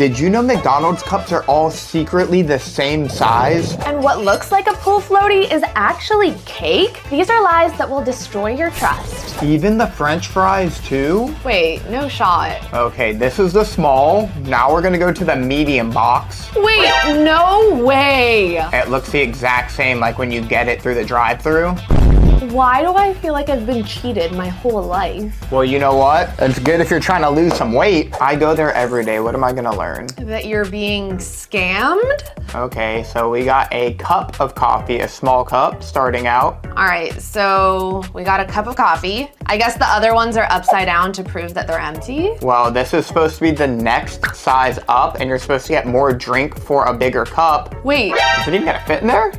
Did you know McDonald's cups are all secretly the same size? And what looks like a pool floaty is actually cake? These are lies that will destroy your trust. Even the French fries too? Wait, no shot. Okay, this is the small. Now we're gonna go to the medium box. Wait, no way. It looks the exact same like when you get it through the drive-thru. Why do I feel like I've been cheated my whole life? Well, you know what? It's good if you're trying to lose some weight. I go there every day. What am I gonna learn? That you're being scammed? Okay, so we got a cup of coffee, a small cup starting out. All right, so we got a cup of coffee. I guess the other ones are upside down to prove that they're empty. Well, this is supposed to be the next size up, and you're supposed to get more drink for a bigger cup. Wait. Is it even gonna fit in there?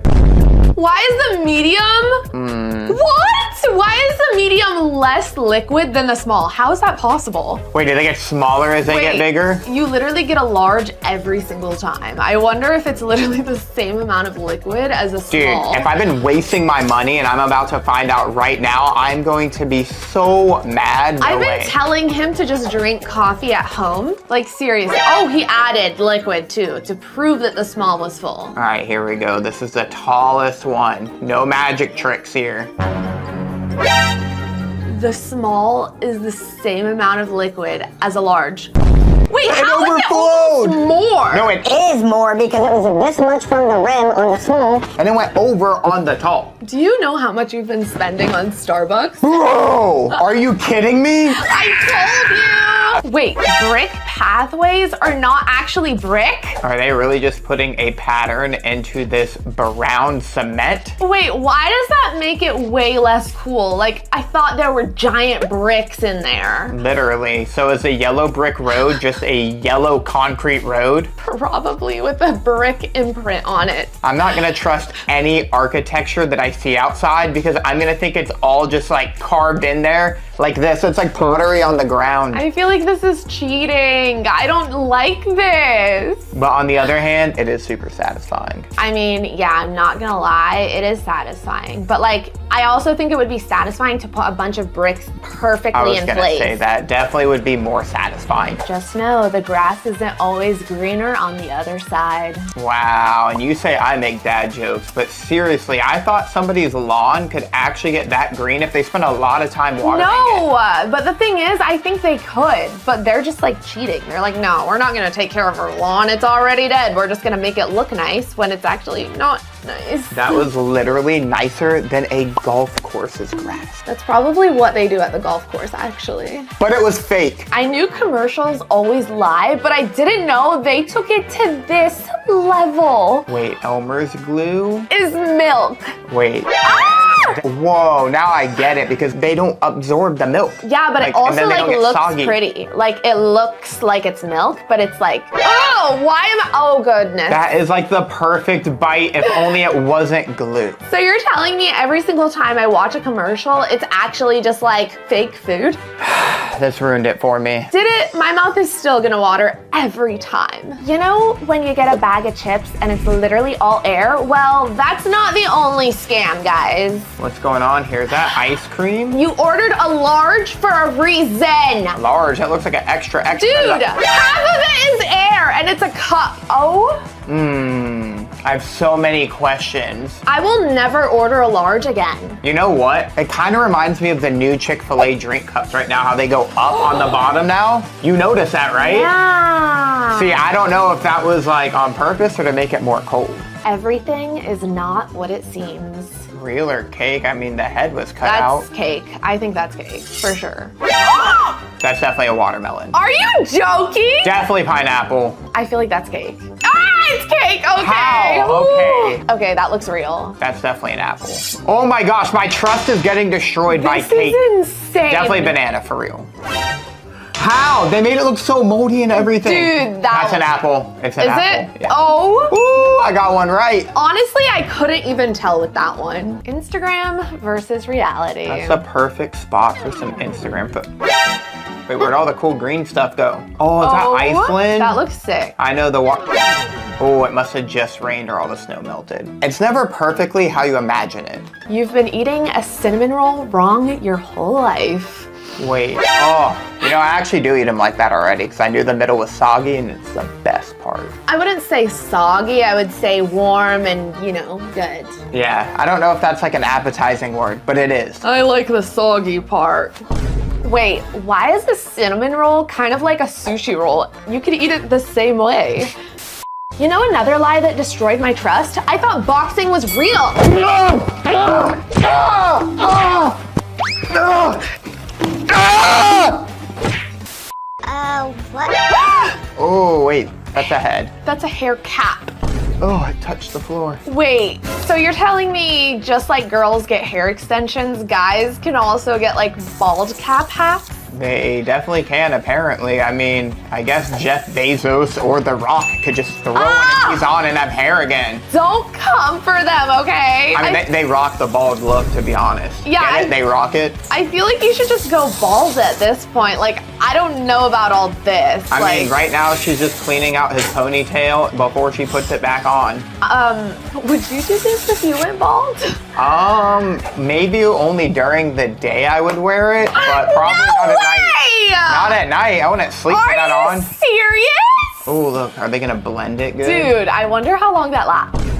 Why is the medium? What? Why is the medium less liquid than the small? How is that possible? Wait, do they get smaller as they get bigger? You literally get a large every single time. I wonder if it's literally the same amount of liquid as a small. Dude, if I've been wasting my money and I'm about to find out right now, I'm going to be so mad. I've been telling him to just drink coffee at home. Like, seriously. Oh, he added liquid too to prove that the small was full. All right, here we go. This is the tallest one. No magic tricks here. The small is the same amount of liquid as a large. Wait, It how is it overflowed. almost more? No, it Is more because it was this much from the rim on the small. and it went over on the tall. Do you know how much you've been spending on Starbucks? Bro, are you kidding me? I told you! Wait, brick pathways are not actually brick? Are they really just putting a pattern into this brown cement? Wait, why does that make it way less cool? Like, I thought there were giant bricks in there. Literally. So is a yellow brick road just a yellow concrete road? Probably with a brick imprint on it. I'm not gonna trust any architecture that I see outside because I'm gonna think it's all just like carved in there like this. It's like pottery on the ground. I feel like this is cheating. I don't like this. But on the other hand, it is super satisfying. I mean, yeah, I'm not gonna lie, it is satisfying. But like, I also think it would be satisfying to put a bunch of bricks perfectly in place. I was gonna say that definitely would be more satisfying. Just know the grass isn't always greener on the other side. Wow, and you say I make dad jokes, but seriously, I thought somebody's lawn could actually get that green if they spent a lot of time watering it. But the thing is, I think they could, but they're just like cheating. They're like, no, we're not gonna take care of our lawn. It's already dead. We're just gonna make it look nice when it's actually not nice. That was literally nicer than a golf course's grass. That's probably what they do at the golf course, actually. But it was fake. I knew commercials always lie, but I didn't know they took it to this level. Wait, Elmer's glue? Is milk. Wait. Whoa, now I get it because they don't absorb the milk. Yeah, but it also like looks pretty. Like it looks like it's milk, but it's like, oh, why am I, oh goodness. That is like the perfect bite if only it wasn't glue. So you're telling me every single time I watch a commercial, it's actually just like fake food? This ruined it for me. Did it? My mouth is still gonna water every time. You know when you get a bag of chips and it's literally all air? Well, that's not the only scam, guys. What's going on here? Is that ice cream? You ordered a large for a reason. Large? That looks like an extra. Dude, half of it is air and it's a cup. Oh? I have so many questions. I will never order a large again. You know what? It kind of reminds me of the new Chick-fil-A drink cups right now, how they go up on the bottom now. You notice that, right? Yeah. See, I don't know if that was like on purpose or to make it more cold. Everything is not what it seems. Real or cake? I mean, the head was cut out. That's cake. I think that's cake, for sure. That's definitely a watermelon. Are you joking? Definitely pineapple. I feel like that's cake. Ah, it's cake, okay. How? Okay. Okay, that looks real. That's definitely an apple. Oh my gosh, my trust is getting destroyed by cake. This is insane. Definitely banana, for real. How? They made it look so moldy and everything. Dude, that's an apple. It's an apple. Is it? Yeah. Oh. Ooh, I got one right. Honestly, I couldn't even tell with that one. Instagram versus reality. That's the perfect spot for some Instagram photos. Wait, where'd all the cool green stuff go? Oh, is that Iceland? That looks sick. I know the oh, it must have just rained or all the snow melted. It's never perfectly how you imagine it. You've been eating a cinnamon roll wrong your whole life. Wait, oh, you know, I actually do eat them like that already because I knew the middle was soggy and it's the best part. I wouldn't say soggy, I would say warm and, you know, good. Yeah, I don't know if that's like an appetizing word, but it is. I like the soggy part. Wait, why is the cinnamon roll kind of like a sushi roll? You could eat it the same way. You know another lie that destroyed my trust? I thought boxing was real. What? Oh, wait, that's a head. That's a hair cap. Oh, it touched the floor. Wait, so you're telling me just like girls get hair extensions, guys can also get like bald cap hats? They definitely can, apparently. I mean, I guess Jeff Bezos or The Rock could just throw one if he's on and have hair again. Don't come for them, okay? I mean, they rock the bald look, to be honest. Yeah, Get it? They rock it. I feel like you should just go bald at this point. Like, I don't know about all this. I mean, right now she's just cleaning out his ponytail before she puts it back on. Would you do this if you went bald? Maybe only during the day I would wear it, but probably not at night. Not at night. I wouldn't sleep with that on. Are you serious? Oh, look. Are they going to blend it good? Dude, I wonder how long that lasts.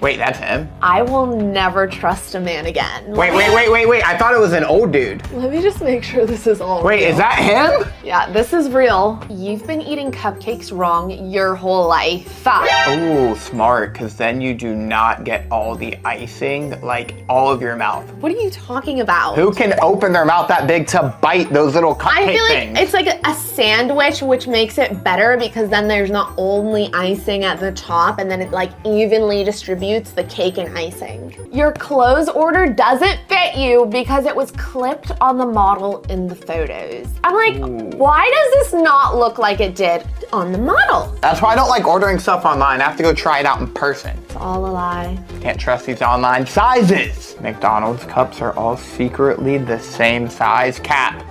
Wait, that's him? I will never trust a man again. Wait. I thought it was an old dude. Let me just make sure this is all Wait, real. is that him? Yeah, this is real. You've been eating cupcakes wrong your whole life. Oh, smart, because then you do not get all the icing, like all of your mouth. What are you talking about? Who can open their mouth that big to bite those little cupcake I feel like things? it's like a sandwich, which makes it better because then there's not only icing at the top and then it like evenly distributes the cake and icing. Your clothes order doesn't fit you because it was clipped on the model in the photos. I'm like, why does this not look like it did on the model? That's why I don't like ordering stuff online. I have to go try it out in person. It's all a lie. Can't trust these online sizes. McDonald's cups are all secretly the same size. Cap.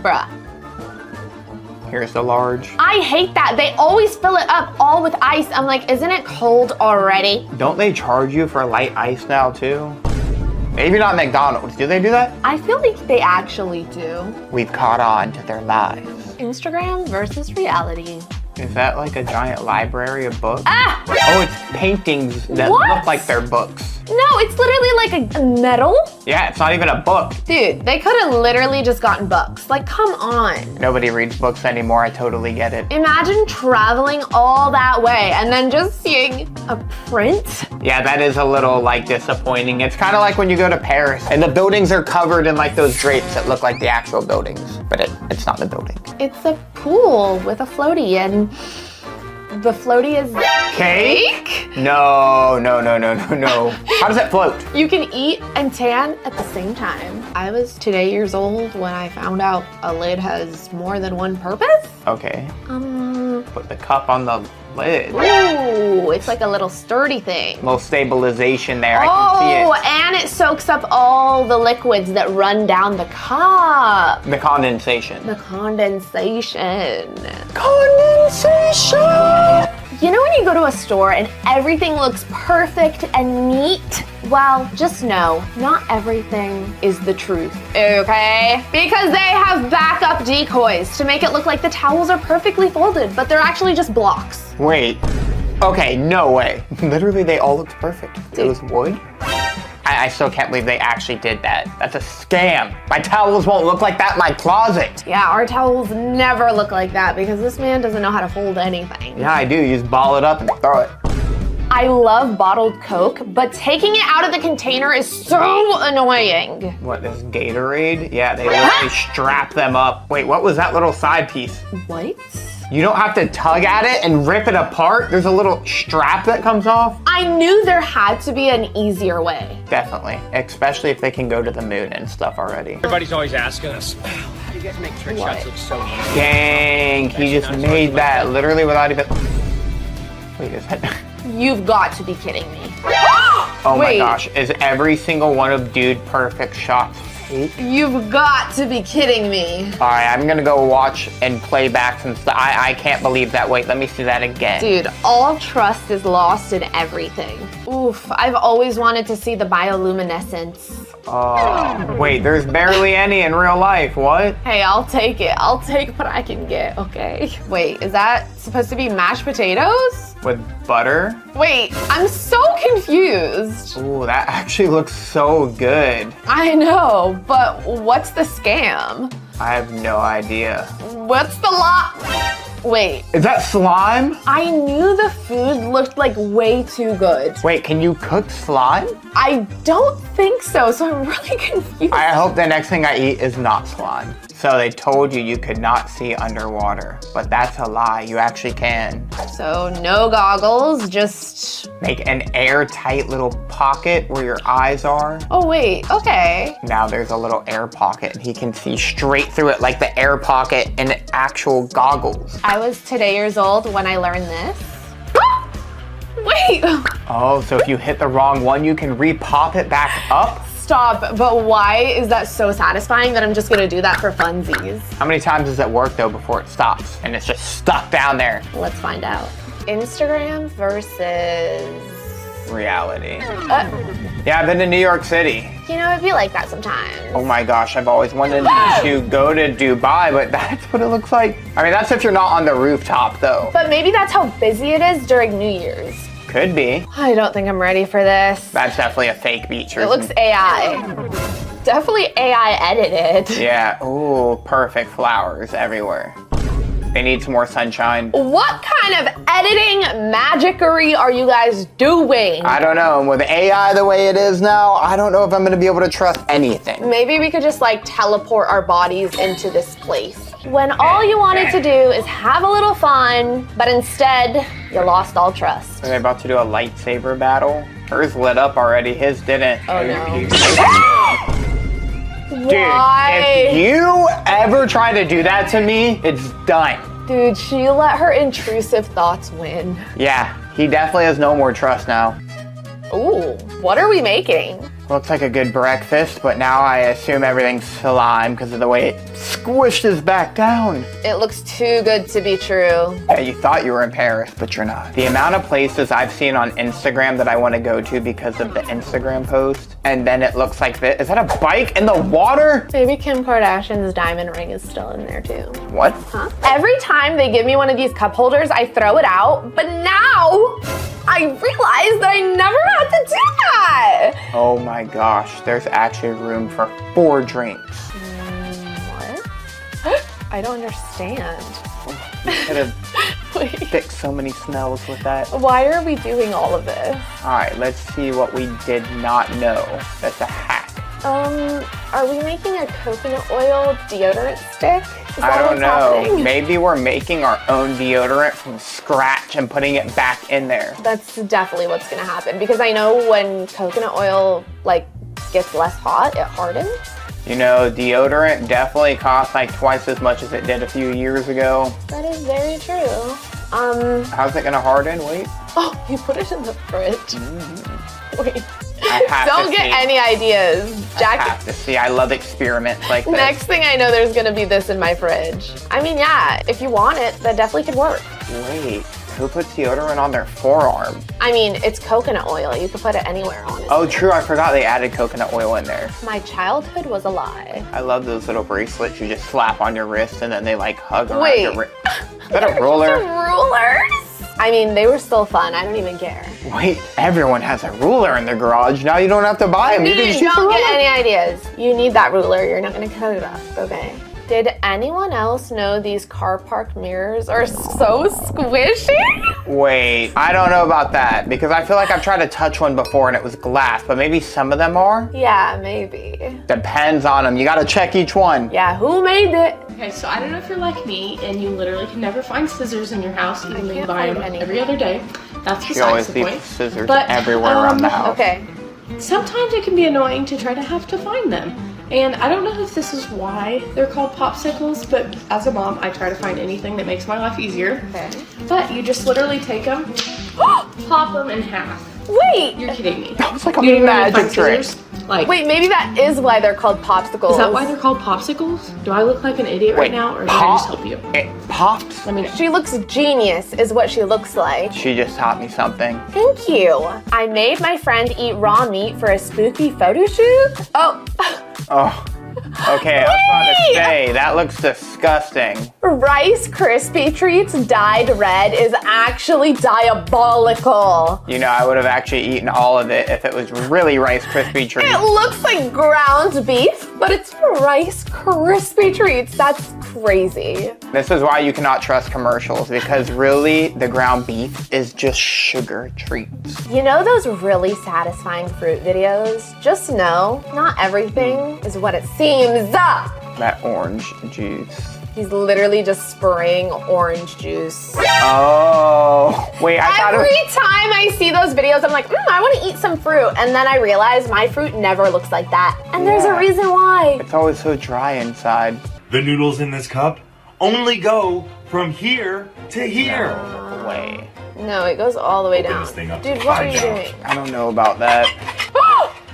Bruh. Here's the large. I hate that. They always fill it up all with ice. I'm like, isn't it cold already? Don't they charge you for light ice now too? Maybe not McDonald's. Do they do that? I feel like they actually do. We've caught on to their lies. Instagram versus reality. Is that like a giant library of books? Ah! Oh, it's paintings that What? look like they're books. No, it's literally like a medal. Yeah, it's not even a book. Dude, they could have literally just gotten books. Like, come on. Nobody reads books anymore. I totally get it. Imagine traveling all that way and then just seeing a print. Yeah, that is a little like disappointing. It's kind of like when you go to Paris and the buildings are covered in like those drapes that look like the actual buildings, but it's not the building. It's a pool with a floaty and the floaty is Cake? No. How does it float? You can eat and tan at the same time. I was 2 years old when I found out a lid has more than one purpose. Okay. Put the cup on the lid. Ooh, it's like a little sturdy thing. Little stabilization there. I can see it. And it soaks up all the liquids that run down the cup. The condensation. The condensation. Condensation! You know when you go to a store and everything looks perfect and neat? Well, just know, not everything is the truth, okay? Because they have backup decoys to make it look like the towels are perfectly folded, but they're actually just blocks. Wait. Okay, no way. Literally, they all looked perfect. It was wood? I still can't believe they actually did that. That's a scam. My towels won't look like that in my closet. Yeah, our towels never look like that because this man doesn't know how to fold anything. Yeah, I do. You just ball it up and throw it. I love bottled Coke, but taking it out of the container is so annoying. What, this Gatorade? Yeah, they literally strap them up. Wait, what was that little side piece? What? You don't have to tug at it and rip it apart. There's a little strap that comes off. I knew there had to be an easier way. Definitely, especially if they can go to the moon and stuff already. Everybody's always asking us, wow, how do you guys make trick shots look so easy? Dang, he just made that literally without even... Wait, is that... You've got to be kidding me. Oh Wait. my gosh, is every single one of Dude Perfect shots fake? You've got to be kidding me. All right, I'm gonna go watch and play back some stuff. I can't believe that. Wait, let me see that again. Dude, all trust is lost in everything. Oof, I've always wanted to see the bioluminescence. Wait, there's barely any in real life. What? Hey, I'll take it. I'll take what I can get, okay? Wait, is that supposed to be mashed potatoes? With butter? Wait, I'm so confused. Ooh, that actually looks so good. I know, but what's the scam? I have no idea. What's the Wait, Is that slime? I knew the food looked like way too good. Wait, can you cook slime? I don't think so, so I'm really confused. I hope the next thing I eat is not slime. So they told you could not see underwater, but that's a lie. You actually can. So no goggles, just... Make an airtight little pocket where your eyes are. Oh wait, okay. Now there's a little air pocket and he can see straight through it like the air pocket in actual goggles. I was today years old when I learned this. Wait! Oh, so if you hit the wrong one, you can re-pop it back up? Stop, but why is that so satisfying that I'm just gonna do that for funsies? How many times does it work though before it stops and it's just stuck down there? Let's find out. Instagram versus... Reality. Yeah, I've been to New York City. You know, it'd be like that sometimes. Oh my gosh, I've always wanted to go to Dubai, but that's what it looks like. I mean, that's if you're not on the rooftop though. But maybe that's how busy it is during New Year's. Could be. I don't think I'm ready for this. That's definitely a fake beach. It looks AI. Definitely AI edited. Yeah, ooh, perfect flowers everywhere. They need some more sunshine. What kind of editing magicery are you guys doing? I don't know, and with AI the way it is now, I don't know if I'm gonna be able to trust anything. Maybe we could just like teleport our bodies into this place. When all you wanted to do is have a little fun, but instead, you lost all trust. Are they about to do a lightsaber battle? Hers lit up already, his didn't. Oh no. Dude, Why? if you ever try to do that to me, it's done. Dude, she let her intrusive thoughts win. Yeah, he definitely has no more trust now. Ooh, what are we making? Looks like a good breakfast, but now I assume everything's slime because of the way it squished us back down. It looks too good to be true. Yeah, you thought you were in Paris, but you're not. The amount of places I've seen on Instagram that I want to go to because of the Instagram post, and then it looks like this. Is that a bike in the water? Maybe Kim Kardashian's diamond ring is still in there too. What? Huh? Every time they give me one of these cup holders, I throw it out, but now I realize that I never had to do that. Oh my gosh, there's actually room for 4 drinks. What? I don't understand. You could have fixed so many smells with that. Why are we doing all of this? All right, let's see what we did not know. That's a hack. Are we making a coconut oil deodorant stick? Is I that don't what's know. happening? Maybe we're making our own deodorant from scratch and putting it back in there. That's definitely what's gonna happen because I know when coconut oil like gets less hot, it hardens. You know, deodorant definitely costs like twice as much as it did a few years ago. That is very true. How's it gonna harden? Wait. Oh, you put it in the fridge. Wait. I have Don't to get see. any ideas. I Jack. have to see. I love experiments like this. Next thing I know, there's gonna be this in my fridge. I mean, yeah, if you want it, that definitely could work. Wait, who puts deodorant on their forearm? I mean, it's coconut oil. You could put it anywhere on it. Oh, true. I forgot they added coconut oil in there. My childhood was a lie. I love those little bracelets you just slap on your wrist and then they like hug around Wait. your wrist. Is that a ruler? Rulers? I mean, they were still fun. I don't even care. Wait, everyone has a ruler in their garage. Now you don't have to buy them. You can just use the Don't ruler. get any ideas. You need that ruler. You're not gonna cut it up, okay? Did anyone else know these car park mirrors are so squishy? Wait, I don't know about that because I feel like I've tried to touch one before and it was glass, but maybe some of them are? Yeah, maybe. Depends on them. You gotta check each one. Yeah, who made it? Okay, so I don't know if you're like me and you literally can never find scissors in your house, even though you can't buy them find any. every other day. That's She besides always the leaves point. scissors But, everywhere around the house. Okay. Sometimes it can be annoying to try to have to find them. And I don't know if this is why they're called popsicles, but as a mom, I try to find anything that makes my life easier. Okay. But you just literally take them, pop them in half. Wait! You're kidding me. That was like a You didn't even magic find trick. scissors? Like, Wait, maybe that is why they're called popsicles. is that why they're called popsicles? Do I look like an idiot right now, or did I just help you? It pops. Let me know. She looks genius, is what she looks like. She just taught me something. Thank you. I made my friend eat raw meat for a spooky photo shoot. Oh. Oh. Okay, I was about to say, that looks disgusting. Rice Krispie Treats dyed red is actually diabolical. You know, I would have actually eaten all of it if it was really Rice Krispie Treats. It looks like ground beef, but it's Rice Krispie Treats. That's crazy. This is why you cannot trust commercials, because really, the ground beef is just sugar treats. You know those really satisfying fruit videos? Just know, not everything is what it seems. That orange juice. He's literally just spraying orange juice. Oh, wait, I thought it Every was... time I see those videos, I'm like, I want to eat some fruit. And then I realize my fruit never looks like that. And there's a Yeah. reason why. It's always so dry inside. The noodles in this cup only go from here to here. Wait, No, it goes all the way Open down. this thing up Dude, to what are find you out. doing? I don't know about that.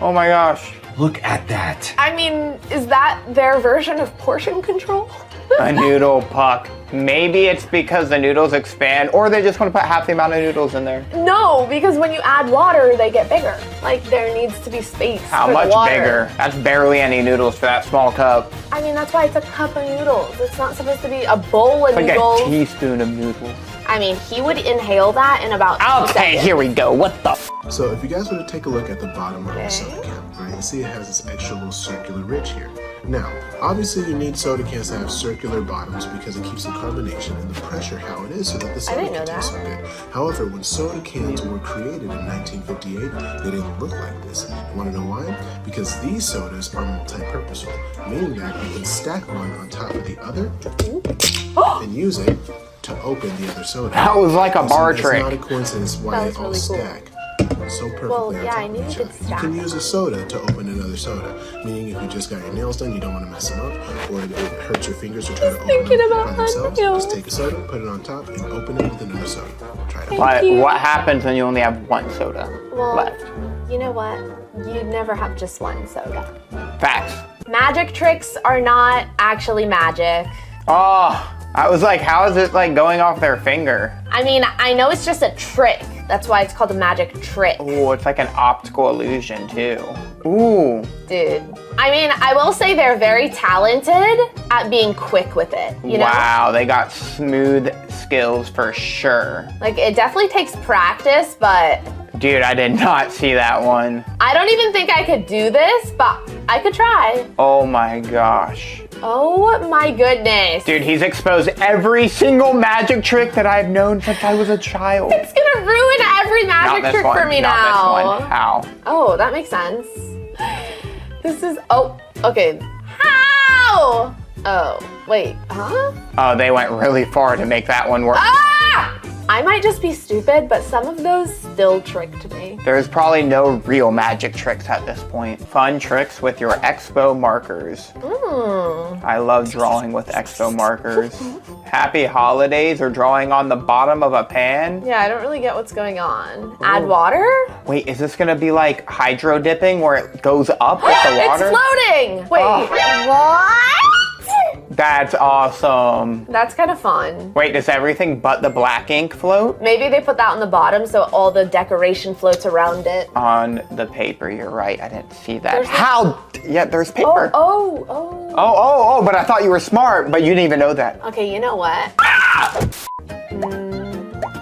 Oh my gosh. Look at that. I mean, is that their version of portion control? A noodle puck. Maybe it's because the noodles expand, or they just want to put half the amount of noodles in there. No, because when you add water, they get bigger. Like, there needs to be space How for much the water. bigger? That's barely any noodles for that small cup. I mean, that's why it's a cup of noodles. It's not supposed to be a bowl of Like noodles. a teaspoon of noodles. I mean, he would inhale that in about 2 Okay, seconds. here we go. What the f? So if you guys were to take a look at the bottom of the soda can, right, you see it has this extra little circular ridge here. Now, obviously you need soda cans to have circular bottoms because it keeps the carbonation and the pressure how it is so that the soda didn't know can taste so good. However, when soda cans were created in 1958, they didn't look like this. You want to know why? Because these sodas are multi-purposeful, meaning that you can stack one on top of the other and use it to open the other soda. That was like a bar It's trick. not a coincidence why That they was all really cool. stack so perfectly Well, on yeah, top I of knew each you could other. You stack can them. use a soda to open another soda, meaning if you just got your nails done, you don't want to mess them up, or it hurts your fingers to try to open thinking them about by my themselves. nails. Just take a soda, put it on top, and open it with another soda. Try it out. But you. what happens when you only have one soda Well, left? you know what? You'd never have just one soda. Facts. Magic tricks are not actually magic. Oh, I was like, how is it like going off their finger? I mean, I know it's just a trick. That's why it's called a magic trick. Oh, it's like an optical illusion too. Ooh. Dude. I mean, I will say they're very talented at being quick with it, you know? Wow, they got smooth skills for sure. Like, it definitely takes practice, but Dude, I did not see that one. I don't even think I could do this, but I could try. Oh my gosh. Oh my goodness. Dude, he's exposed every single magic trick that I've known since I was a child. It's gonna ruin every Not magic this trick one. for me Not now. this one. How? Oh, that makes sense. This is, oh, okay. How? Oh, wait, huh? Oh, they went really far to make that one work. Ah! I might just be stupid, but some of those still tricked me. There's probably no real magic tricks at this point. Fun tricks with your Expo markers. I love drawing with Expo markers. Happy holidays or drawing on the bottom of a pan. Yeah, I don't really get what's going on. Add water? Wait, is this gonna be like hydro dipping where it goes up with the water? It's floating! Wait, Oh. what? That's awesome. That's kind of fun. Wait, does everything but the black ink float? Maybe they put that on the bottom so all the decoration floats around it. On the paper, you're right. I didn't see that. There's How? Yeah, there's paper. Oh. Oh, but I thought you were smart, but you didn't even know that. Okay, you know what?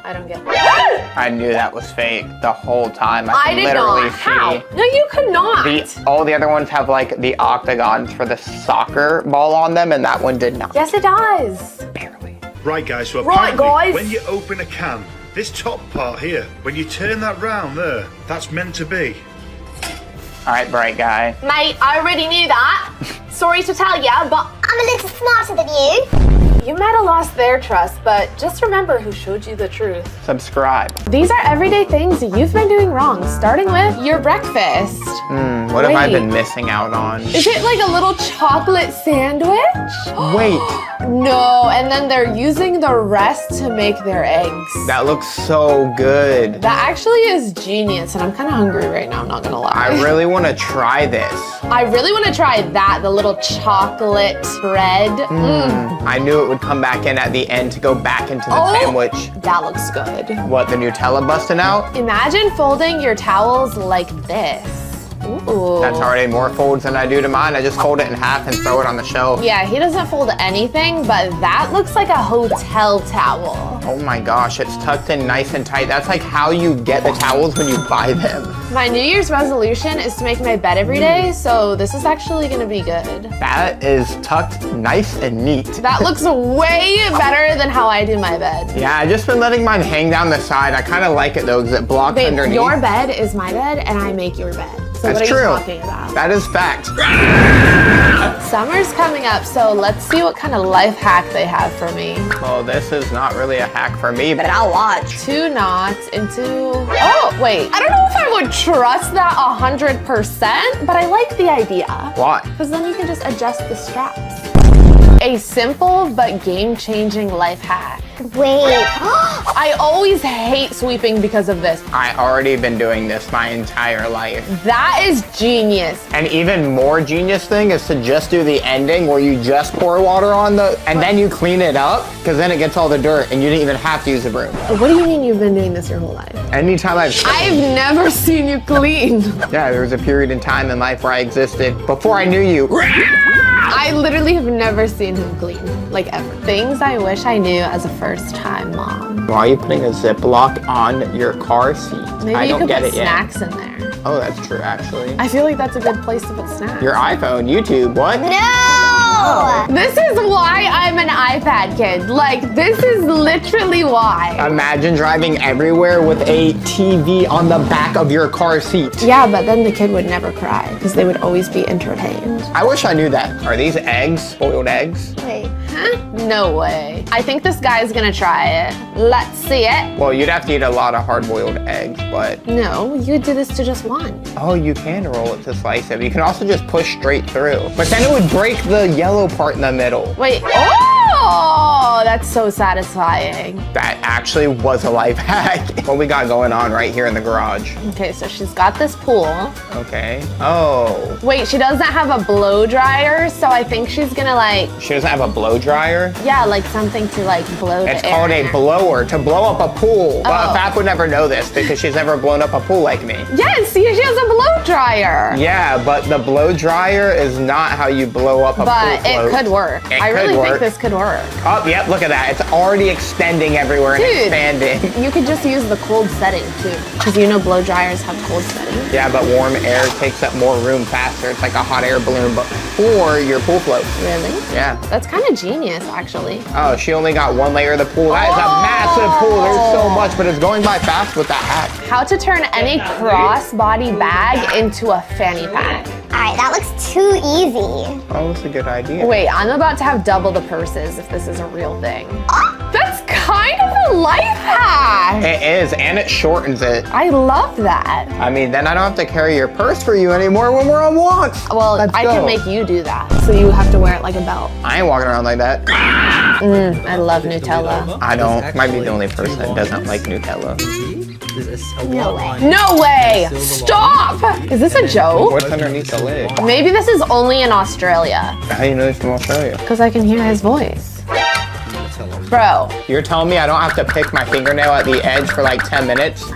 I don't get it. I knew that was fake the whole time. I could did literally not. How? see. No, you could not. All the other ones have like the octagons for the soccer ball on them, and that one did not. Yes, it does. Barely. Right, guys, so Right, apparently guys. when you open a can, this top part here, when you turn that round there, that's meant to be. All right, bright guy. Mate, I already knew that. Sorry to tell ya, but I'm a little smarter than you. You might have lost their trust, but just remember who showed you the truth. Subscribe. These are everyday things you've been doing wrong, starting with your breakfast. What have I Wait. been missing out on? Is it like a little chocolate sandwich? Wait, No, and then they're using the rest to make their eggs. that looks so good. That actually is genius, and I'm kind of hungry right now, I'm not gonna lie. I really want to try this. I really want to try that, the little chocolate bread. I knew it would come back in at the end to go back into the Oh. sandwich. That looks good. What, the Nutella busting out? Imagine folding your towels like this. Ooh. That's already more folds than I do to mine. I just fold it in half and throw it on the shelf. Yeah, he doesn't fold anything, but that looks like a hotel towel. Oh my gosh, it's tucked in nice and tight. That's like how you get the towels when you buy them. My New Year's resolution is to make my bed every day, so this is actually gonna be good. That is tucked nice and neat. That looks way better than how I do my bed. Yeah, I just been letting mine hang down the side. I kind of like it though, because it blocks Babe, underneath. your bed is my bed, and I make your bed. So That's what are true. you talking about? That is fact. Summer's coming up, so let's see what kind of life hack they have for me. Well, this is not really a hack for me, but I'll watch. 2 knots into, oh, wait. I don't know if I would trust that 100%, but I like the idea. why? Because then you can just adjust the straps. A simple but game-changing life hack. Wait. I always hate sweeping because of this. I already been doing this my entire life. That is genius. An even more genius thing is to just do the ending where you just pour water on and then you clean it up, because then it gets all the dirt and you didn't even have to use a broom. What do you mean you've been doing this your whole life? Anytime I've never seen you clean. Yeah, there was a period in time in life where I existed before I knew you. I literally have never seen him clean, like ever. Things I wish I knew as a first-time mom. Why are you putting a Ziploc on your car seat? Maybe I you don't could get put it yet. snacks in there. Oh, that's true, actually. I feel like that's a good place to put snacks. Your iPhone, YouTube, what? No! This is why I'm an iPad kid. Like, this is literally why. Imagine driving everywhere with a TV on the back of your car seat. Yeah, but then the kid would never cry because they would always be entertained. I wish I knew that. Are these eggs? Boiled eggs? Wait. Huh? No way. I think this guy's gonna try it. Let's see it. Well, you'd have to eat a lot of hard-boiled eggs, but... No, you would do this to just one. Oh, you can roll it to slice it, but you can also just push straight through. But then it would break the yellow part in the middle. Wait, oh, that's so satisfying. That actually was a life hack. What we got going on right here in the garage? Okay, so she's got this pool. Okay. Oh. Wait, she doesn't have a blow dryer, so I think she's gonna like, She doesn't have a blow dryer? yeah, like something to like blow It's the air called in a her. blower to blow up a pool. But Oh. Faf would never know this because she's never blown up a pool like me. Yes, see, she has a blow dryer. Yeah, but the blow dryer is not how you blow up a But pool it float. could work. It I could really work. think this could work. Oh, yep, look at that. It's already extending everywhere and Dude. expanding. You could just use the cold setting too, because you know blow dryers have cold setting. Yeah, but warm air takes up more room faster. It's like a hot air balloon, but for your pool float. Really? Yeah. That's kind of genius, actually. Oh, she only got one layer of the pool. That is a massive pool. There's so much, but it's going by fast with that hack. How to turn any crossbody bag into a fanny pack. Alright, that looks too easy. Oh, that's a good idea. Wait, I'm about to have double the purses if this is a real thing. That's kind of a life hack. It is, and it shortens it. I love that. I mean, then I don't have to carry your purse for you anymore when we're on walks. Well, Let's I go. can make you do that. So you have to wear it like a belt. I ain't walking around like that. I love Nutella. I don't. Might be the only person that doesn't like Nutella. No way. No way! Stop! Is this a joke? What's underneath the lid? Maybe this is only in Australia. How do you know it's from Australia? Because I can hear his voice. Bro, You're telling me I don't have to pick my fingernail at the edge for like 10 minutes?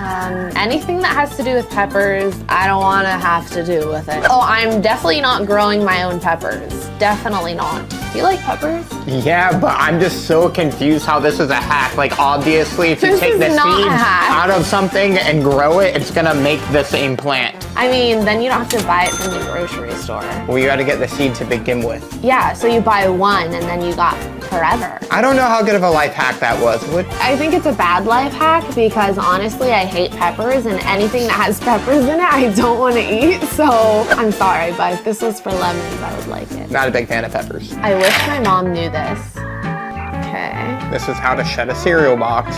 anything that has to do with peppers, I don't want to have to do with it. Oh, I'm definitely not growing my own peppers. Definitely not. Do you like peppers? Yeah, but I'm just so confused how this is a hack. Like, obviously, if you This take is the not a seeds hack. out of something and grow it, it's gonna make the same plant. I mean, then you don't have to buy it from the grocery store. Well, you gotta get the seed to begin with. Yeah, so you buy one and then you got forever. I don't know how good of a life hack that was. I think it's a bad life hack because honestly, I hate peppers and anything that has peppers in it, I don't want to eat. So I'm sorry, but if this was for lemons, I would like it. Not a big fan of peppers. I wish my mom knew this. This is how to shut a cereal box.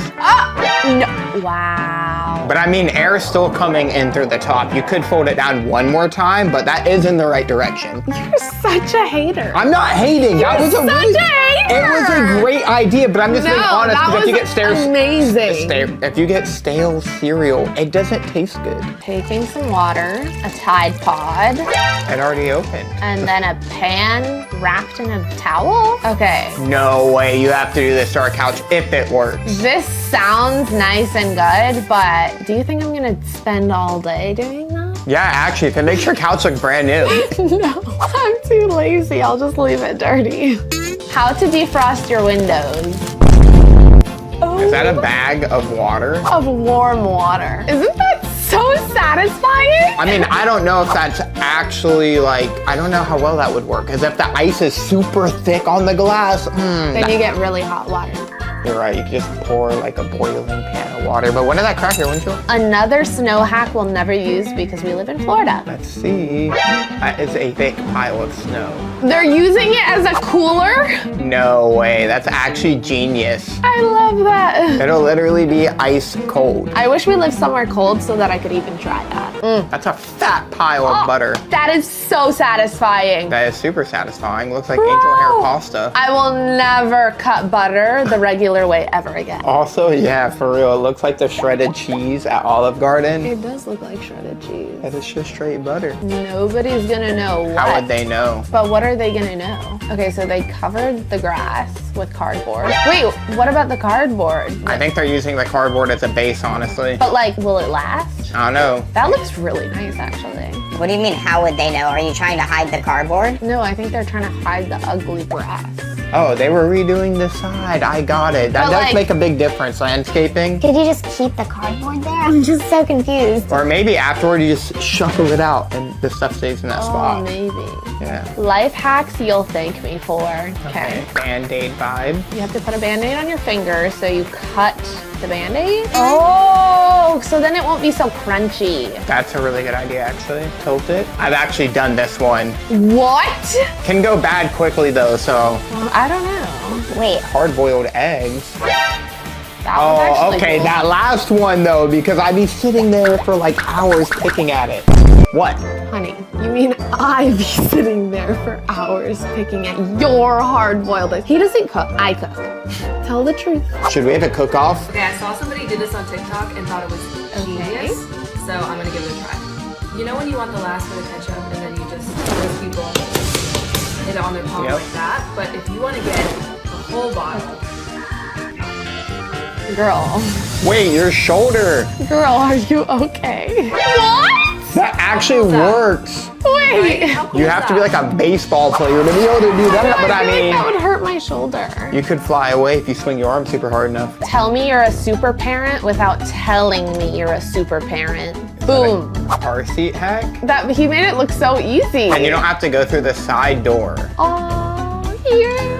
No. Wow. But I mean, air's still coming in through the top. You could fold it down one more time, but that is in the right direction. You're such a hater. I'm not hating. That was such a hater. It was a great idea, but I'm just being honest. that Because if you was get amazing. if you get stale cereal, it doesn't taste good. Taking some water, a Tide Pod, It already opened. and then a pan wrapped in a towel. Okay. No way. You have to do this to our couch if it works. This sounds nice and good, but do you think I'm gonna spend all day doing that? Yeah, actually, if it makes your couch look brand new. No, I'm too lazy. I'll just leave it dirty. How to defrost your windows. Is that a bag of water? Of warm water. Isn't that so satisfying? I mean, I don't know if that's actually like, I don't know how well that would work. Because if the ice is super thick on the glass, Then you get really hot water. you're right. You can just pour like a boiling pan of water. But when did that crack your windshield? Another snow hack we'll never use because we live in Florida. Let's see. That is a thick pile of snow. They're using it as a cooler? No way. That's actually genius. I love that. It'll literally be ice cold. I wish we lived somewhere cold so that I could even try that. That's a fat pile of butter. That is so satisfying. That is super satisfying. Looks like angel hair pasta. I will never cut butter the regular way ever again. Also, yeah, for real, it looks like the shredded cheese at Olive Garden. It does look like shredded cheese. And it's just straight butter. Nobody's gonna know what. How would they know? But what are they gonna know? Okay, so they covered the grass with cardboard. Wait, what about the cardboard? I think they're using the cardboard as a base, honestly. But like, will it last? I don't know. That looks really nice, actually. What do you mean, how would they know? Are you trying to hide the cardboard? No, I think they're trying to hide the ugly grass. Oh, they were redoing the side. I got it. That But, does like- make a big difference, landscaping. Could you just keep the cardboard there? I'm just so confused. Or maybe afterward you just shuffle it out and the stuff stays in that Oh, spot. maybe. Yeah. Life hacks you'll thank me for. Okay. Band-Aid vibe. You have to put a Band-Aid on your finger, so you cut the Band-Aid. Oh, so then it won't be so crunchy. That's a really good idea, actually. Tilt it. I've actually done this one. What? Can go bad quickly though, so I don't know. Wait, hard-boiled eggs. That was Oh, actually okay, cool. that last one though, because I'd be sitting there for like hours picking at it. What? Honey, you mean I'd be sitting there for hours picking at your hard-boiled eggs? He doesn't cook, I cook. Tell the truth. Should we have a cook-off? Okay, I saw somebody do this on TikTok and thought it was genius, so I'm gonna give it a try. You know when you want the last bit of ketchup and then you just, most people hit it on their palm Yep. like that, but if you want to get a whole bottle, Girl. Wait, your shoulder. Girl, are you okay? What? That actually works. Wait. how cool You is have to be that? like a baseball player to be able to do that, but I feel like mean, that would hurt my shoulder. you could fly away if you swing your arm super hard enough. Tell me you're a super parent without telling me you're a super parent. Boom. Car seat hack. That he made it look so easy. And you don't have to go through the side door. Oh, yeah.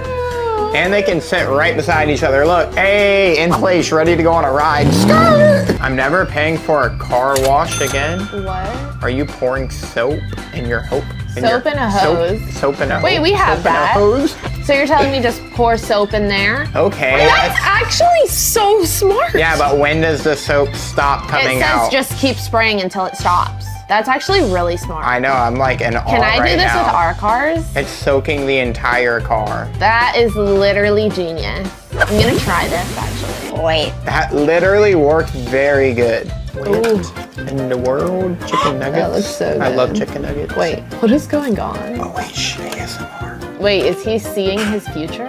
And they can sit right beside each other. Look, hey, in place, ready to go on a ride. Skirt! I'm never paying for a car wash again. What? Are you pouring soap in your hope? Soap in a hose. Soap in a hose. Wait, we have soap that. In a hose? So you're telling me just pour soap in there? Okay. That's actually so smart. Yeah, but when does the soap stop coming It says out? just keep spraying until it stops. That's actually really smart. I know, I'm like in awe Can I right do this now. with our cars? It's soaking the entire car. That is literally genius. I'm gonna try this actually. wait. That literally worked very good. In the world, chicken nuggets. looks so I love good. chicken nuggets. Wait, what is going on? Oh wait, shh, ASMR. Wait, is he seeing his future?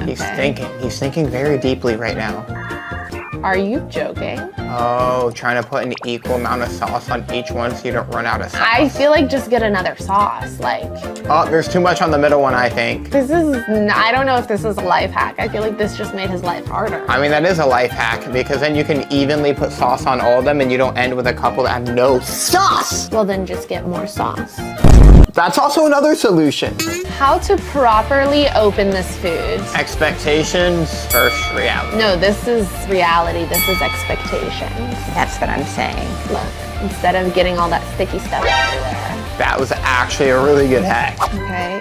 He's Okay. He's thinking very deeply right now. Are you joking? Oh, trying to put an equal amount of sauce on each one so you don't run out of sauce. I feel like just get another sauce. Like, Oh, there's too much on the middle one, I think. this is, I don't know if this is a life hack. I feel like this just made his life harder. I mean, that is a life hack because then you can evenly put sauce on all of them and you don't end with a couple that have no sauce. Well, then just get more sauce. That's also another solution. How to properly open this food. Expectations versus reality. No, this is reality. This is expectations. That's what I'm saying. Look, instead of getting all that sticky stuff everywhere. That was actually a really good hack. Okay.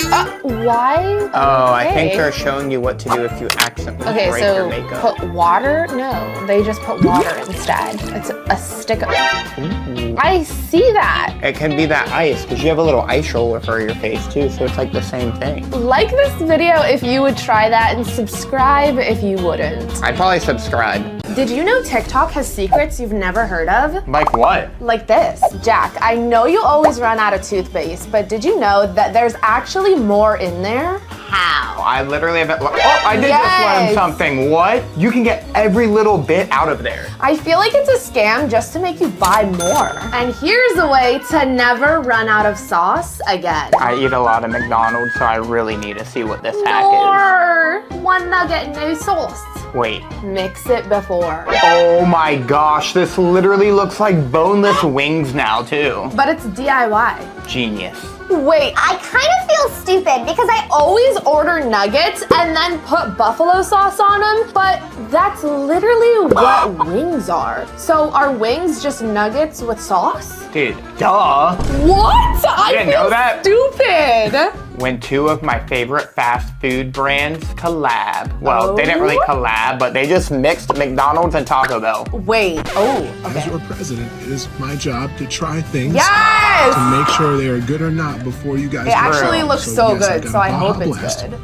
Why? Oh, I think Okay. they're showing you what to do if you accidentally Okay, break your so makeup. put water? No, they just put water instead. It's a stick of. I see that. It can be that ice, because you have a little ice roller for your face too, so it's like the same thing. Like this video if you would try that, and subscribe if you wouldn't. I'd probably subscribe. Did you know TikTok has secrets you've never heard of? Like what? Like this. Jack, I know you always run out of toothpaste, but did you know that there's actually more in there? How? I literally have it. Oh, I did just learn Yes. something. What? You can get every little bit out of there. I feel like it's a scam just to make you buy more. And here's a way to never run out of sauce again. I eat a lot of McDonald's, so I really need to see what this hack More. One nugget, no sauce. is. Wait. Mix it before. Oh my gosh, this literally looks like boneless wings now too. But it's DIY. Genius. Wait, I kind of feel stupid because I always order nuggets and then put buffalo sauce on them, but that's literally what wings are. So are wings just nuggets with sauce? Dude, duh. What? I didn't feel know that? stupid. When two of my favorite fast food brands collab. Well, they didn't really collab, but they just mixed McDonald's and Taco Bell. Wait, oh, As okay. your president, it is my job to try things Yes! to make sure they are good or not before you guys It try actually them. looks so yes, good, got so a I Baja hope it's Blast, good.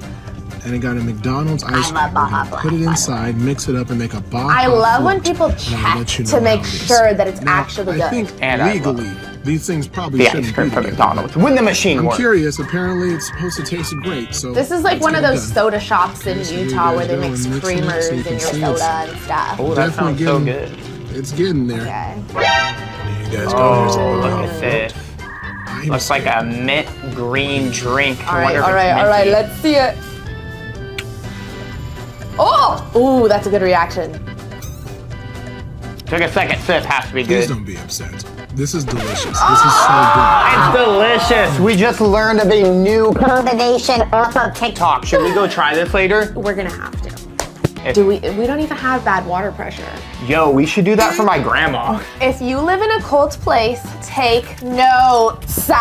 And I got a McDonald's ice cream. We're gonna put it inside, mix it up, and make a Baja I love when float. people And I'll let check you know to make how it is. sure that it's Now, actually I good. think And I love legally, these things probably The shouldn't ice cream be from together. McDonald's. When the machine I'm works. curious. Apparently, it's supposed to taste great. So This is like let's one get of it those done. soda shops in Okay, so here Utah you where they go, mix and mix it up creamers so you in can your see soda it's and stuff. Oh, that sounds so Definitely good. It's getting there. Okay. Here you guys go. Here's a Oh, Baja look at this. I'm Looks like scared. a mint green drink. I All wonder right, if it's all right, minty. let's see it. Oh! Ooh, that's a good reaction. Took a second sip, has to be Please good. don't be upset. This is delicious. This is so good. It's delicious. We just learned of a new Combination off of TikTok. talk. Should we go try this later? We're gonna have to. If- We don't even have bad water pressure. Yo, we should do that for my grandma. If you live in a cold place, take notes. All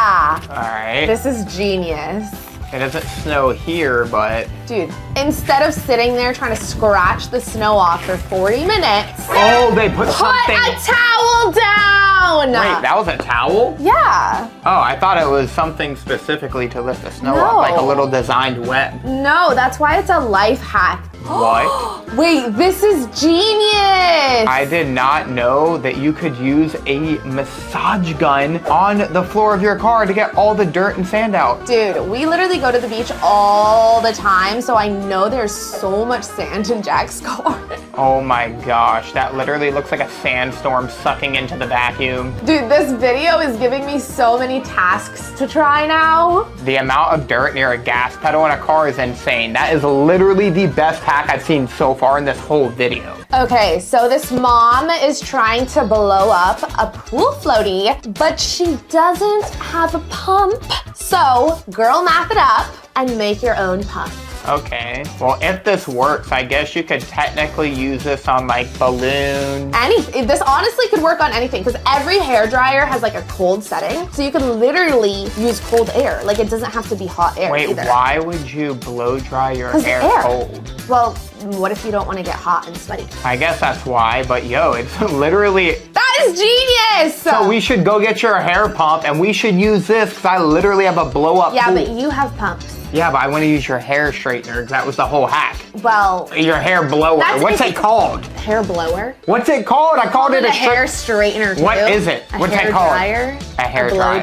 right. This is genius. It doesn't snow here, but Dude, instead of sitting there trying to scratch the snow off for 40 minutes, oh, they put put something. a towel down! Wait, that was a towel? Yeah. Oh, I thought it was something specifically to lift the snow No. up, like a little designed web. No, that's why it's a life hack. What? Wait, this is genius! I did not know that you could use a massage gun on the floor of your car to get all the dirt and sand out. Dude, we literally go to the beach all the time, so I know there's so much sand in Jack's car. Oh my gosh, that literally looks like a sandstorm sucking into the vacuum. Dude, this video is giving me so many tasks to try now. The amount of dirt near a gas pedal in a car is insane. That is literally the best hack I've seen so far in this whole video. Okay, so this mom is trying to blow up a pool floaty, but she doesn't have a pump. So, girl math it up and make your own pump. Okay, well if this works, I guess you could technically use this on like balloons. This honestly could work on anything because every hairdryer has like a cold setting. So you can literally use cold air. Like it doesn't have to be hot air Wait, either. why would you blow dry your 'Cause hair air. cold? Well, what if you don't want to get hot and sweaty? I guess that's why, but yo, it's literally... That is genius! So we should go get your hair pump and we should use this because I literally have a blow up Yeah, pool. but you have pumps. Yeah, but I want to use your hair straightener because that was the whole hack. Well, Your hair blower. That's What's it because- called? hair blower. What's it called? I called it a a hair straightener too. What is it? A What's hair that called? dryer. A hair blow dryer.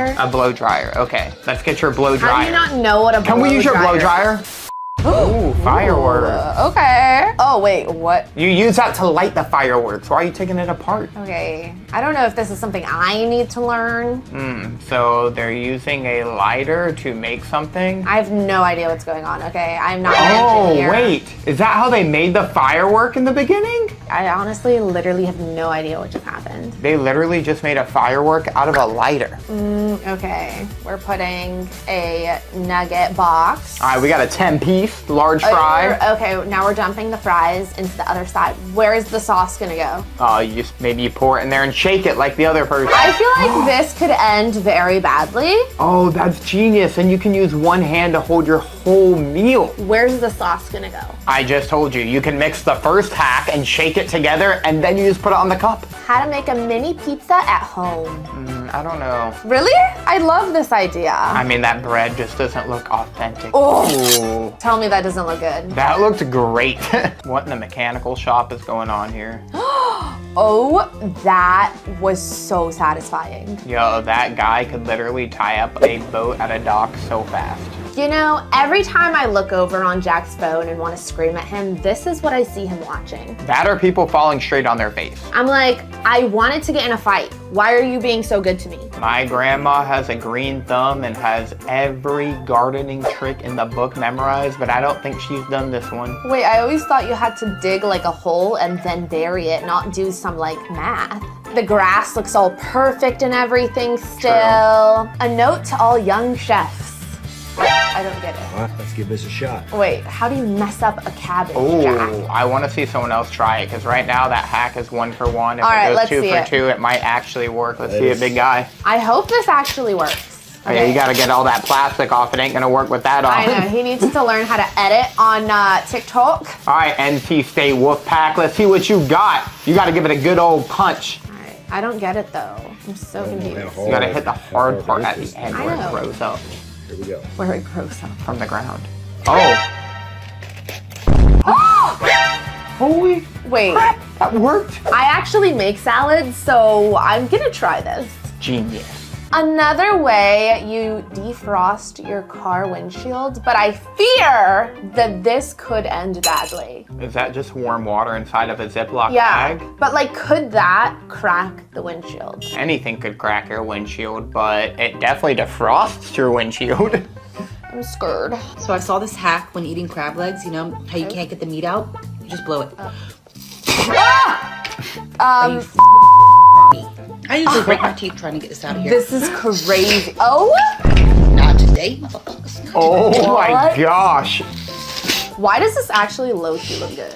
dryer. A blow dryer. Okay, let's get your blow dryer. How do you not know what a blow Can we use your blow dryer? Ooh, fireworks. Okay. Oh, wait, what? You use that to light the fireworks. Why are you taking it apart? Okay. I don't know if this is something I need to learn. So they're using a lighter to make something? I have no idea what's going on, okay? I'm not an Oh, engineer. wait. Is that how they made the firework in the beginning? I honestly literally have no idea what just happened. happened? They literally just made a firework out of a lighter. Okay, we're putting a nugget box. All right, we got a 10-piece large fry. Okay, now we're dumping the fries into the other side. Where is the sauce gonna go? You just maybe you pour it in there and shake it like the other person. I feel like this could end very badly. Oh, that's genius. And you can use one hand to hold your whole meal. Where's the sauce gonna go? I just told you, you can mix the first hack and shake it together and then you just put it on the cup. How to make a mini pizza at home. I don't know. Really? I love this idea. I mean, that bread just doesn't look authentic. Oh. Ooh. Tell me that doesn't look good. That looks great. What in the mechanical shop is going on here? Oh, that was so satisfying. Yo, that guy could literally tie up a boat at a dock so fast. You know, every time I look over on Jack's phone and want to scream at him, this is what I see him watching. That or people falling straight on their face. I'm like, I wanted to get in a fight. Why are you being so good to me? My grandma has a green thumb and has every gardening trick in the book memorized, but I don't think she's done this one. Wait, I always thought you had to dig like a hole and then bury it, not do some like math. The grass looks all perfect and everything still. A note to all young chefs. I don't get it. Let's give this a shot. Wait, how do you mess up a cabbage, Oh, Jack? I want to see someone else try it, because right now that hack is 1 for 1. If All right, it goes let's 2 see for it. 2, it might actually work. Let's see it, big guy. I hope this actually works. Oh, yeah, you got to get all that plastic off. It ain't going to work with that on. I know, he needs to learn how to edit on TikTok. All right, NC State Wolfpack, let's see what you got. You got to give it a good old punch. All right, I don't get it though. I'm so confused. You got to hit the hard part at the end I where know. it grows up Here we go. Where it grows up. from the ground. Oh. Holy Wait, crap, that worked. I actually make salads, so I'm gonna try this. Genius. Another way you defrost your car windshield, but I fear that this could end badly. Is that just warm water inside of a Ziploc Yeah, bag? but like, could that crack the windshield? Anything could crack your windshield, but it definitely defrosts your windshield. I'm scared. So I saw this hack when eating crab legs, you know, how you can't get the meat out? You just blow it. I usually break my teeth trying to get this out of here. This is crazy. Oh, Not today, motherfuckers. Oh my What? gosh. why does this actually low-key look good?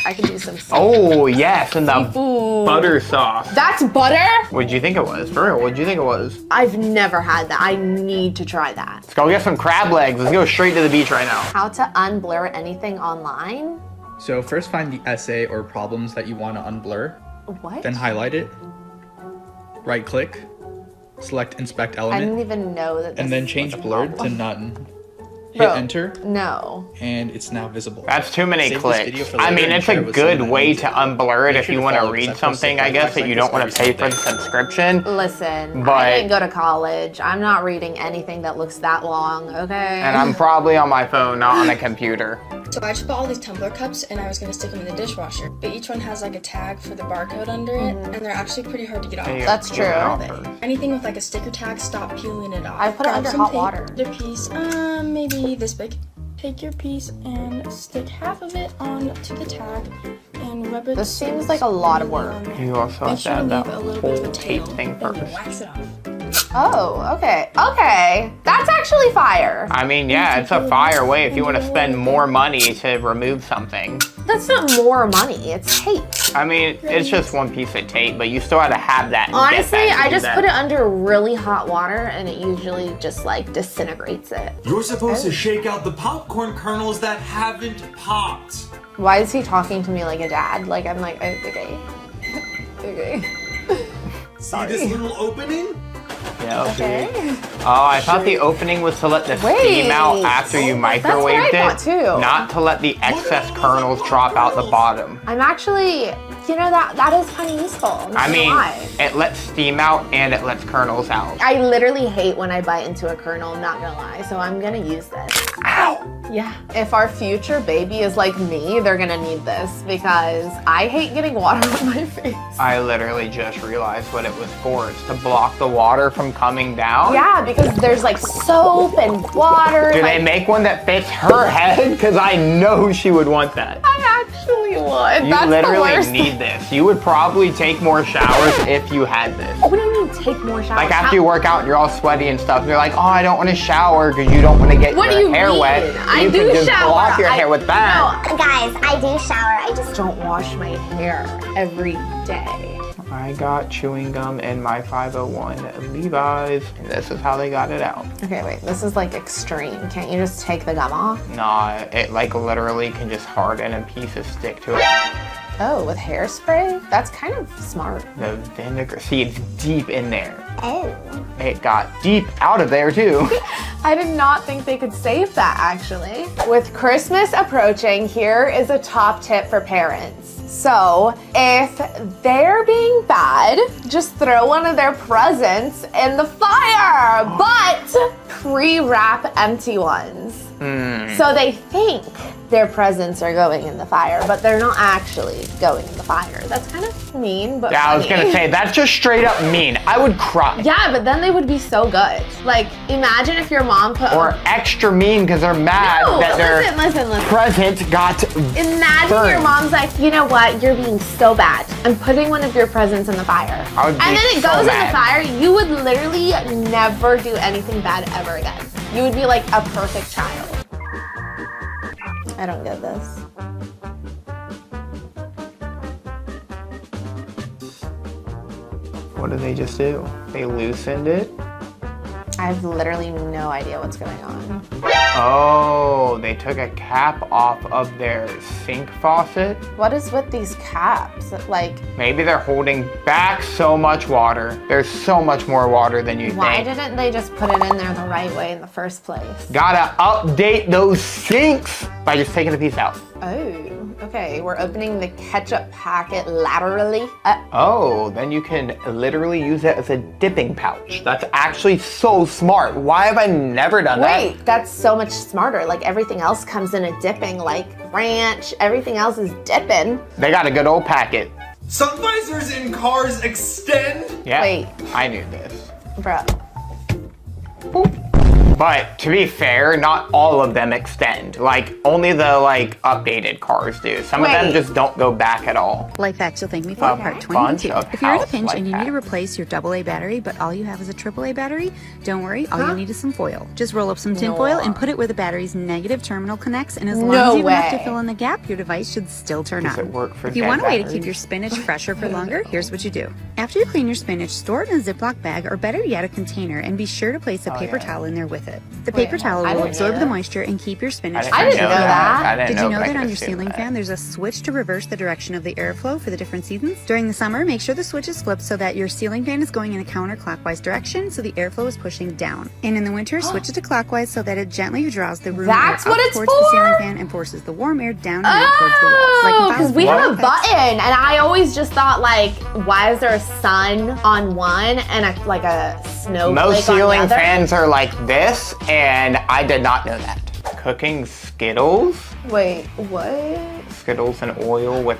I could do some Oh yes, and the seafood. butter sauce. That's butter? What'd you think it was? For real, what'd you think it was? I've never had that. I need to try that. Let's go get some crab legs. Let's go straight to the beach right now. How to unblur anything online? So first find the essay or problems that you want to unblur, What? then highlight it, right click, select inspect I element, didn't even know that this and then was change a blurred to problem. none. Hit Bro, enter, No. and it's now visible. That's too many Save this video clicks. for I later mean, and it's share a it with someone good that way needs to it. unblur it Make if sure you to want to follow, read 'cause I post something, stuff I guess, like that you this don't want every to pay for the single day. subscription. Listen, But- I didn't go to college. I'm not reading anything that looks that long, okay? And I'm probably on my phone, not on a computer. So I just bought all these tumbler cups and I was gonna stick them in the dishwasher. But each one has like a tag for the barcode under it, and they're actually pretty hard to get off. Hey, That's get true. it out They- first. Anything with like a sticker tag, stop peeling it off. I put it Grab under some hot tape, water. The piece, maybe this big. Take your piece and stick half of it onto the tag and rub it. This seems like a lot of work. You also Make have to sure to add that leave a little bit of a whole tape tail, thing and then first. wax it off. Oh, okay. Okay. That's actually fire. I mean, yeah, it's a fire way if you want to spend more money to remove something. That's not more money, it's tape. I mean, it's just one piece of tape, but you still have to have that. and get Honestly, that to I do just that. put it under really hot water and it usually just like disintegrates it. You're supposed to shake out the popcorn kernels that haven't popped. Why is he talking to me like a dad? Like, I'm like, okay. Okay. See this little opening? Yeah, Okay. Oh, I thought the opening was to let the steam out after you microwaved That's what I thought, too. not to let the excess kernels drop out the bottom. I'm actually, you know, that is kind of useful. I'm not I gonna mean, lie. it lets steam out and it lets kernels out. I literally hate when I bite into a kernel, I'm not gonna lie, so I'm gonna use this. Ow! Yeah. If our future baby is like me, they're gonna need this because I hate getting water on my face. I literally just realized what it was for. It's to block the water from coming down. Yeah, because there's like soap and water. Do like, they make one that fits her head? Because I know she would want that. I actually would. You That's the literally worst. need this. You would probably take more showers if you had this. What do you mean take more showers? Like after you work out and you're all sweaty and stuff, you're like, oh, I don't want to shower because you don't want to get What do your you hair mean? wet. I You do can just shower. blow off your hair with that. No, Guys, I do shower. I just don't wash my hair every day. I got chewing gum in my 501 Levi's, and this is how they got it out. Okay, wait, this is like extreme. Can't you just take the gum off? Nah, it like literally can just harden and pieces stick to it. Oh, with hairspray? That's kind of smart. The vinegar, see, it's deep in there. Oh. It got deep out of there too. I did not think they could save that, actually. With Christmas approaching, here is a top tip for parents. So, if they're being bad, just throw one of their presents in the fire, but pre-wrap empty ones. So they think their presents are going in the fire, but they're not actually going in the fire. That's kind of mean, but Yeah, I was funny. gonna say, that's just straight up mean. I would cry. Yeah, but then they would be so good. Like, imagine if your mom put... Or extra mean because they're mad that their listen. present got Imagine burned. your mom's like, you know what? You're being so bad. I'm putting one of your presents in the fire. I would be And then it so goes in mad. the fire. You would literally never do anything bad ever again. You would be like a perfect child. I don't get this. What did they just do? They loosened it? I have literally no idea what's going on. Oh, they took a cap off of their sink faucet. What is with these caps? Like, Maybe they're holding back so much water. There's so much more water than you why think. didn't they just put it in there the right way in the first place? Gotta update those sinks by just taking the piece out. Oh, okay. We're opening the ketchup packet laterally. Oh, then you can literally use it as a dipping pouch. That's actually so smart. Why have I never done that? Wait, that's so much smarter. Like everything else comes in a dipping, like ranch, everything else is dipping. They got a good old packet. Sun visors in cars extend? Yeah, Wait. I knew this. Bro. But to be fair, not all of them extend. Like only the updated cars do. Some of them Wait. just don't go back at all. Life hacks you'll thank me for, Okay. part Bunch 22. of If you're in a house pinch life and you need to hacks. replace your AA battery, but all you have is a AAA battery, don't worry, all you need is some foil. Just roll up some tin foil and put it where the battery's negative terminal connects, and as long No as you don't have to way. fill in the gap, your device should still turn Does on. it work for If you dead want a way to batteries? keep your spinach fresher for longer, here's what you do. After you clean your spinach, store it in a Ziploc bag, or better yet, a container, and be sure to place a paper towel in there with it. The paper towel I will didn't absorb know the that. moisture and keep your spinach I didn't fresh. know that. I didn't Did know, you know but I that could on your assume ceiling that. fan there's a switch to reverse the direction of the airflow for the different seasons? During the summer, make sure the switch is flipped so that your ceiling fan is going in a counterclockwise direction so the airflow is pushing down. And in the winter, switch it to clockwise so that it gently draws the room That's air what up it's towards the ceiling for? fan and forces the warm air down and out towards the walls. Oh, Like because we have a button, and I always just thought like, why is there a sun on one and a snowflake Most on the ceiling other? fans are like this, and I did not know that. Cooking Skittles? Wait, what? Skittles and oil with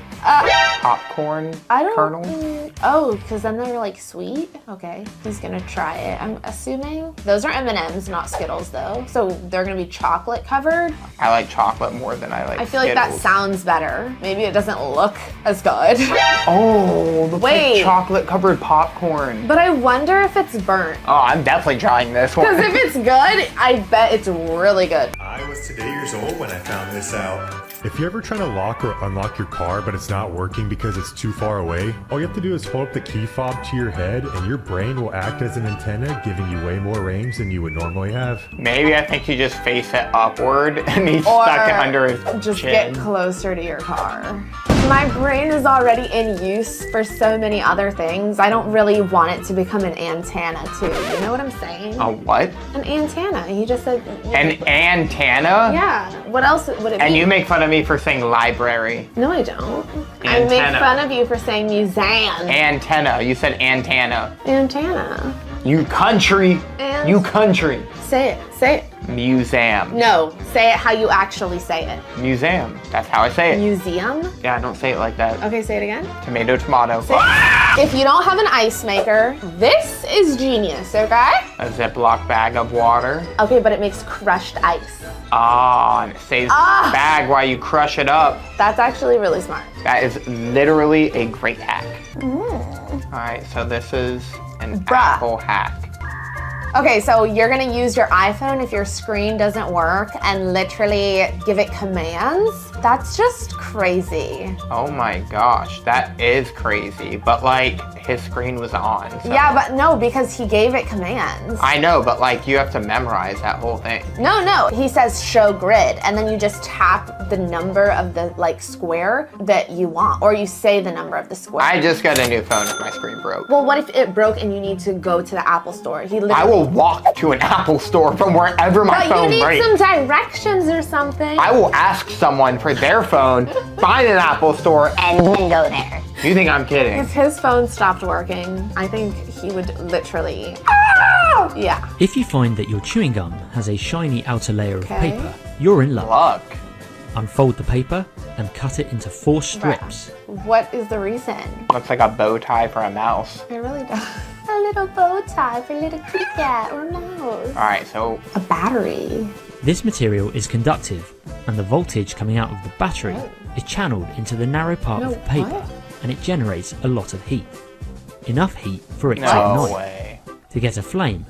popcorn I don't. kernels? Oh, because then they're like sweet. Okay, he's gonna try it. I'm assuming those are M&Ms, not Skittles, though. So they're gonna be chocolate covered. I like chocolate more than I like I feel like that Skittles. sounds better. Maybe it doesn't look as good. Oh, looks Wait. like chocolate covered popcorn. But I wonder if it's burnt. Oh, I'm definitely trying this one. Because if it's good, I bet it's really good. I was today years old when I found this out. If you're ever trying to lock or unlock your car but it's not working because it's too far away, all you have to do is hold up the key fob to your head and your brain will act as an antenna, giving you way more range than you would normally have. Maybe I think you just face it upward and he Or stuck it under his just chin. get closer to your car. My brain is already in use for so many other things. I don't really want it to become an antenna too. You know what I'm saying? A what? An antenna. You just said. An antenna? Yeah. What else would it be? And you make fun of me for saying library. No, I don't. I make Antenna. fun of you for saying museum. Antenna. You said antenna. Antenna. You country. And- You country. Say it. Say it. Museum. No, say it how you actually say it. Museum. That's how I say it. Museum? Yeah, I don't say it like that. Okay, say it again. Tomato, tomato. If you don't have an ice maker, this is genius, okay? A Ziploc bag of water. Okay, but it makes crushed ice. Ah, and it saves the bag while you crush it up. That's actually really smart. That is literally a great hack. All right, so this is an Apple hack. Okay, so you're gonna use your iPhone if your screen doesn't work and literally give it commands. That's just crazy. Oh my gosh, that is crazy. But like, his screen was on. So. Yeah, but no, because he gave it commands. I know, but like, you have to memorize that whole thing. No, he says show grid, and then you just tap the number of the like square that you want, or you say the number of the square. I just got a new phone if my screen broke. Well, what if it broke and you need to go to the Apple store? I will walk to an Apple store from wherever my phone breaks. But you need some directions or something. I will ask someone for their phone, find an Apple store, and then go there. You think I'm kidding? If his phone stopped working, I think he would literally... Yeah. If you find that your chewing gum has a shiny outer layer of paper, you're in luck. Unfold the paper and cut it into 4 strips. What is the reason? Looks like a bow tie for a mouse. It really does. A little bow tie for a little kitty cat or mouse. All right, so... A battery. This material is conductive, and the voltage coming out of the battery is channeled into the narrow part of the paper, and it generates a lot of heat. Enough heat for it to ignite. To get a flame,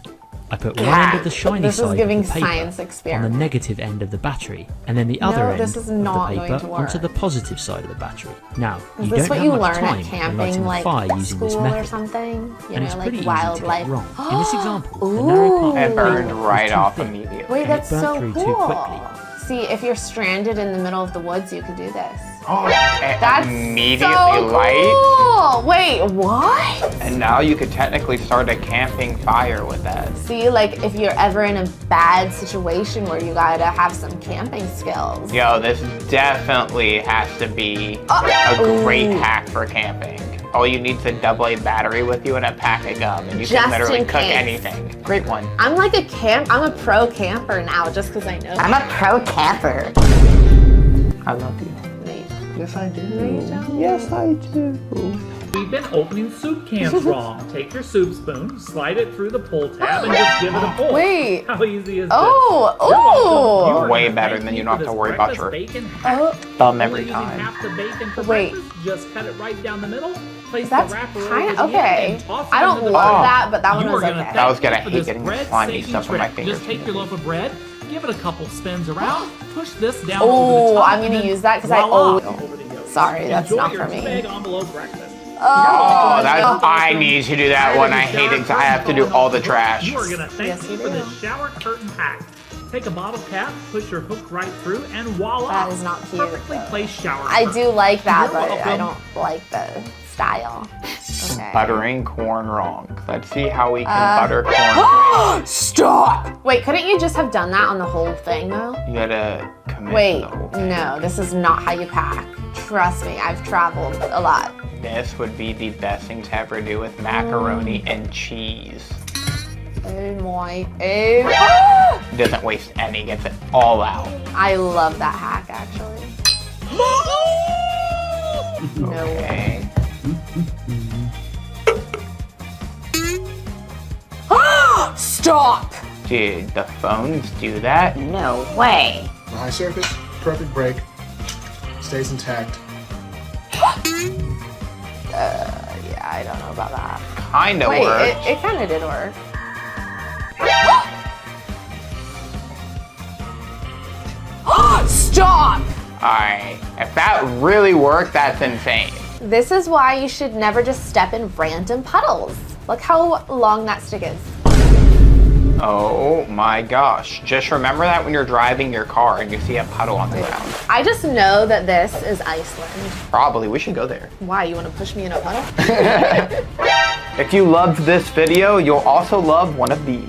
I put one end of the shiny side of the paper on the negative end of the battery, and then the other end of the paper onto the positive side of the battery. Now, you don't have much time in lighting a fire using this method, or something? and it's pretty easy to get wrong. In this example, the narrow part it burned right off immediately. Wait, that's so through cool. too quickly. See, if you're stranded in the middle of the woods, you could do this. Oh, That's immediately so light. Cool. Wait, what? And now you could technically start a camping fire with that. See, like if you're ever in a bad situation where you gotta have some camping skills. Yo, this definitely has to be a great hack for camping. All you need is a AA battery with you and a pack of gum, and you can literally cook anything. Great one. I'm like I'm a pro camper now just because I know. I'm a pro camper. I love you. Wait. Yes, I do. No, you don't. Yes, I do. We've been opening soup cans wrong. Take your soup spoon, slide it through the pull tab, and just give it a pull. Wait. How easy is this? Oh, way better than you don't have to worry about your thumb every time. Half the bacon for Wait. breakfast, just cut it right down the middle. Place That's the wrapper kind over of the end okay. and toss it I don't into the love bowl. that, but that one You was are gonna okay. I was gonna thank me for hate this getting the bread slimy saving stuff on my trick. fingers. Just take your loaf of bread, give it a couple spins around, push this down over the Oh, top. I'm gonna use that because I always. Sorry, that's Enjoy not your for me. big envelope breakfast. Oh, I need to do that one. I hate it because I have to do all the trash. You are gonna thank me for this shower curtain hack. Take a bottle cap, push your hook right through, and voila! That is not cute. Perfectly placed shower. I do like that, You're but I welcome. don't like the style. Okay. Buttering corn wrong. Let's see how we can butter corn. Stop! Wait, couldn't you just have done that on the whole thing though? You gotta commit Wait, the whole thing. no, this is not how you pack. Trust me, I've traveled a lot. This would be the best thing to ever do with macaroni and cheese. Oh my, Doesn't waste any, gets it all out. I love that hack actually. No way. Stop! Dude, the phones do that? No way. The high surface, perfect break, stays intact. Yeah, I don't know about that. Kinda Wait, worked. it kinda did work. Stop! Alright, if that really worked, that's insane. This is why you should never just step in random puddles. Look how long that stick is. Oh my gosh. Just remember that when you're driving your car and you see a puddle on the ground. I just know that this is Iceland. Probably, we should go there. Why, you want to push me in a puddle? If you loved this video, you'll also love one of these.